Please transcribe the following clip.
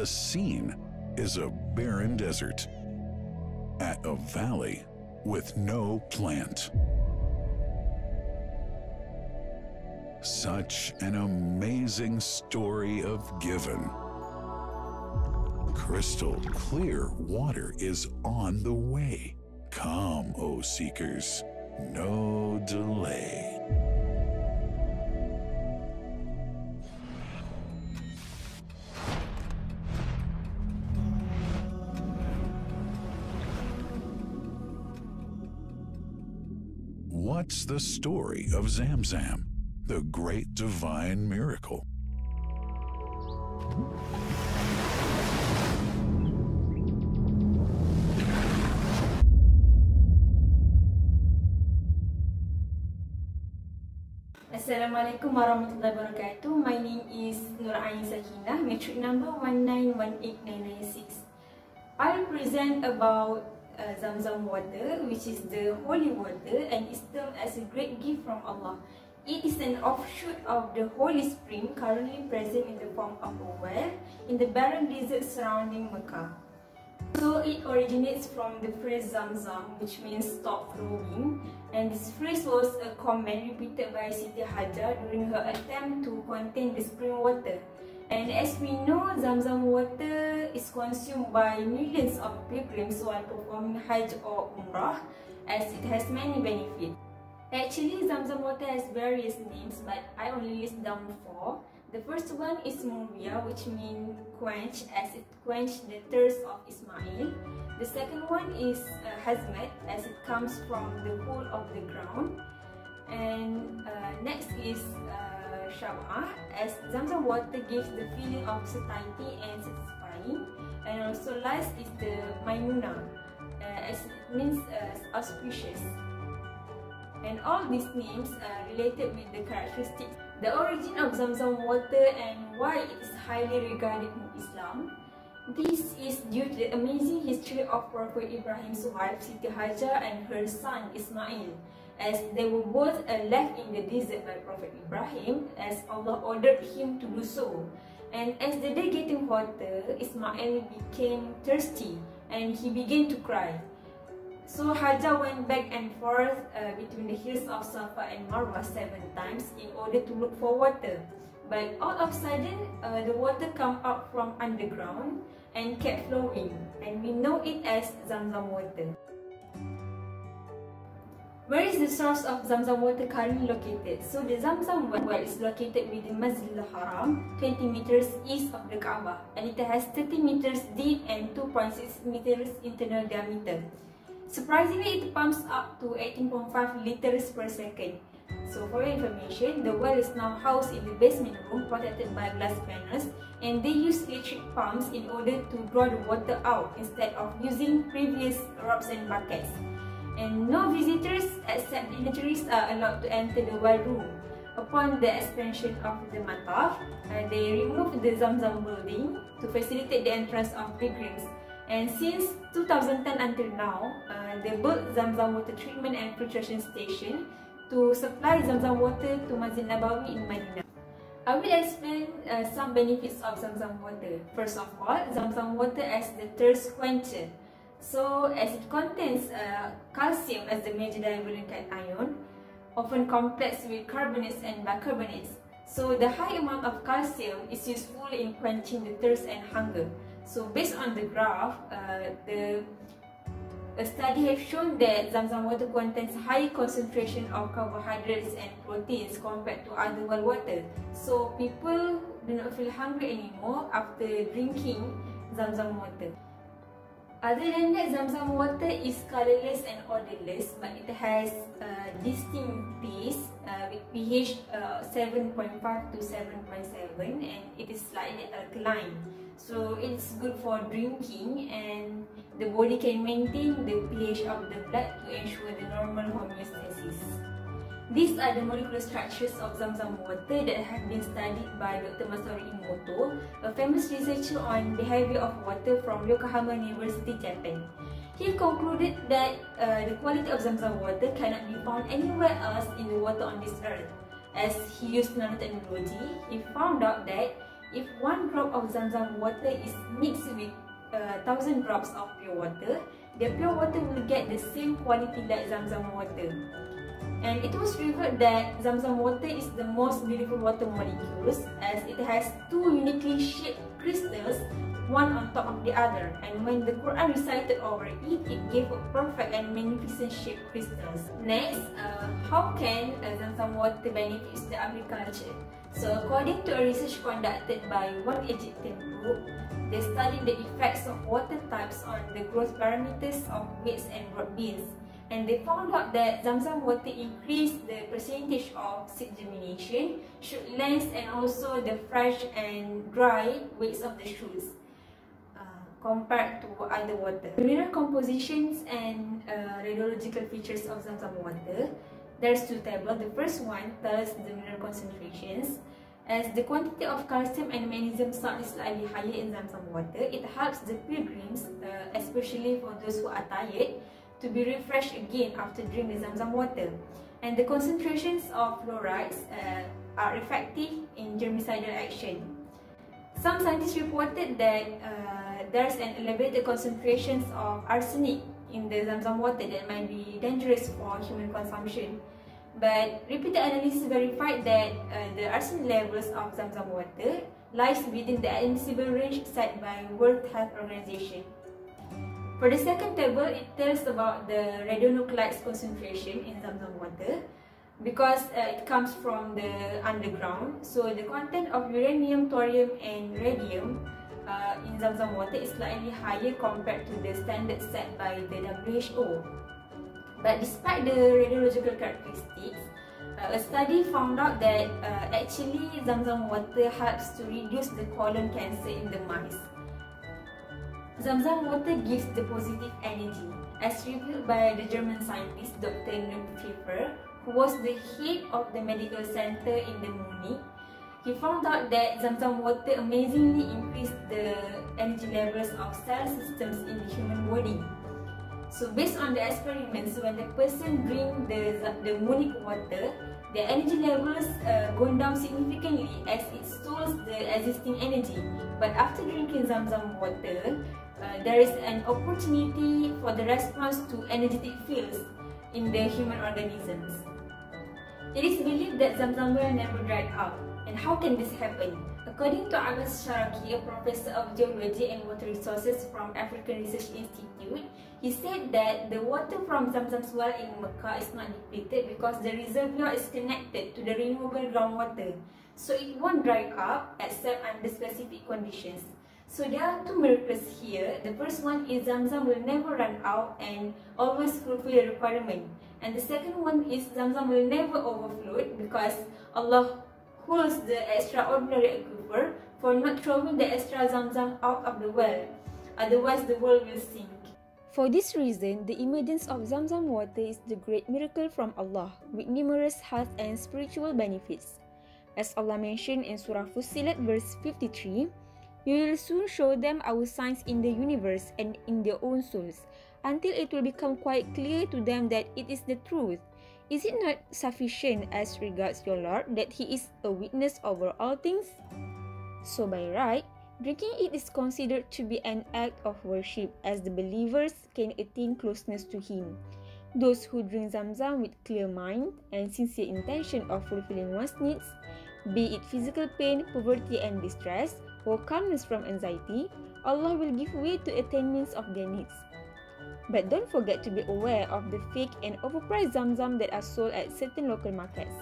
the scene is a barren desert at a valley with no plant. Such an amazing story of giving. Crystal clear water is on the way. Come, O seekers, no delay. What's the story of Zamzam, the great divine miracle? Assalamualaikum warahmatullahi wabarakatuh. My name is Nur Ain Sakinah, metric number 1918996. I'll present about Zamzam water, which is the holy water and is termed as a great gift from Allah. It is an offshoot of the holy spring currently present in the form of a well in the barren desert surrounding Mecca. So it originates from the phrase Zamzam, which means stop flowing, and this phrase was a comment repeated by Siti Hajar during her attempt to contain the spring water. And as we know, Zamzam water is consumed by millions of pilgrims while performing Hajj or Umrah, as it has many benefits. Actually, Zamzam water has various names, but I only list down 4. The first one is Muria, which means quench, as it quenched the thirst of Ismail. The second one is Hazmat, as it comes from the hole of the ground. And next is Shab'ah, as Zamzam water gives the feeling of satiety and satisfying. And also last is the Maimuna, as it means auspicious. And all these names are related with the characteristics, the origin of Zamzam water and why it is highly regarded in Islam. This is due to the amazing history of Prophet Ibrahim's wife Siti Hajar and her son Ismail, as they were both left in the desert by Prophet Ibrahim, as Allah ordered him to do so. And as the day getting hotter, Ismail became thirsty and he began to cry. So Hajar went back and forth between the hills of Safa and Marwa 7 times in order to look for water. But all of a sudden, the water came up from underground and kept flowing, and we know it as Zamzam water. Where is the source of Zamzam water currently located? So the Zamzam well is located within Masjid al-Haram, 20 meters east of the Kaaba, and it has 30 meters deep and 2.6 meters internal diameter. Surprisingly, it pumps up to 18.5 liters per second. So for your information, the well is now housed in the basement room protected by glass panels, and they use electric pumps in order to draw the water out instead of using previous ropes and buckets. And no visitors except dignitaries are allowed to enter the well room. Upon the expansion of the mataf, they removed the Zamzam building to facilitate the entrance of pilgrims. And since 2010 until now, they built Zamzam water treatment and filtration station to supply Zamzam water to Masjid Nabawi in Medina. I will explain some benefits of Zamzam water. First of all, Zamzam water as the thirst quencher. So, as it contains calcium as the major divalent cation, often complex with carbonates and bicarbonates. So, the high amount of calcium is useful in quenching the thirst and hunger. So, based on the graph, a study has shown that Zamzam water contains high concentration of carbohydrates and proteins compared to other well water. So, people do not feel hungry anymore after drinking Zamzam water. Other than that, Zamzam water is colorless and odorless, but it has distinct taste with pH 7.5 to 7.7, and it is slightly alkaline. So it's good for drinking, and the body can maintain the pH of the blood to ensure the normal homeostasis. These are the molecular structures of Zamzam water that have been studied by Dr. Masaru Imoto, a famous researcher on behavior of water from Yokohama University, Japan. He concluded that the quality of Zamzam water cannot be found anywhere else in the water on this earth. As he used nanotechnology, he found out that if 1 drop of Zamzam water is mixed with 1,000 drops of pure water, the pure water will get the same quality like Zamzam water. And it was revealed that Zamzam water is the most beautiful water molecules, as it has 2 uniquely shaped crystals, one on top of the other, and when the Quran recited over it, it gave a perfect and magnificent shaped crystals. Next, how can Zamzam water benefits the agriculture? So according to a research conducted by one Egyptian group, they studied the effects of water types on the growth parameters of wheat and broad beans, and they found out that Zamzam water increased the percentage of seed germination, shoot length, and also the fresh and dry weights of the shoots compared to other water. The mineral compositions and radiological features of Zamzam water. There's 2 tables. The first one tells the mineral concentrations. As the quantity of calcium and magnesium salt is slightly higher in Zamzam water, it helps the pilgrims, especially for those who are tired, to be refreshed again after drinking the Zamzam water. And the concentrations of fluorides are effective in germicidal action. Some scientists reported that there's an elevated concentrations of arsenic in the Zamzam water that might be dangerous for human consumption. But repeated analysis verified that the arsenic levels of Zamzam water lies within the admissible range set by World Health Organization. For the second table, it tells about the radionuclides concentration in Zamzam water. Because it comes from the underground, so the content of uranium, thorium, and radium in Zamzam water is slightly higher compared to the standard set by the WHO. But despite the radiological characteristics, a study found out that actually Zamzam water helps to reduce the colon cancer in the mice. Zamzam water gives the positive energy, as revealed by the German scientist Dr. Pfeffer, who was the head of the medical center in the Munich. He found out that Zamzam water amazingly increased the energy levels of cell systems in the human body. So based on the experiments, when the person drinks the Munich water, the energy levels going down significantly as it stores the existing energy. But after drinking Zamzam water, there is an opportunity for the response to energetic fields in the human organisms. It is believed that Zamzam well never dried up. And how can this happen? According to Abbas Sharaki, a professor of geology and water resources from African Research Institute, he said that the water from Zamzam's well in Mecca is not depleted because the reservoir is connected to the renewable groundwater. So it won't dry up except under specific conditions. So there are 2 miracles here. The first one is Zamzam will never run out and always fulfill the requirement. And the second one is Zamzam will never overflow because Allah holds the extraordinary aquifer for not throwing the extra Zamzam out of the well. Otherwise, the world will sink. For this reason, the emergence of Zamzam water is the great miracle from Allah, with numerous health and spiritual benefits. As Allah mentioned in Surah Fussilat verse 53, "We will soon show them our signs in the universe and in their own souls, until it will become quite clear to them that it is the truth. Is it not sufficient as regards your Lord that He is a witness over all things?" So by right, drinking it is considered to be an act of worship, as the believers can attain closeness to Him. Those who drink Zamzam with clear mind and sincere intention of fulfilling one's needs, be it physical pain, poverty and distress, or calmness from anxiety, Allah will give way to attainments of their needs. But don't forget to be aware of the fake and overpriced Zamzam that are sold at certain local markets.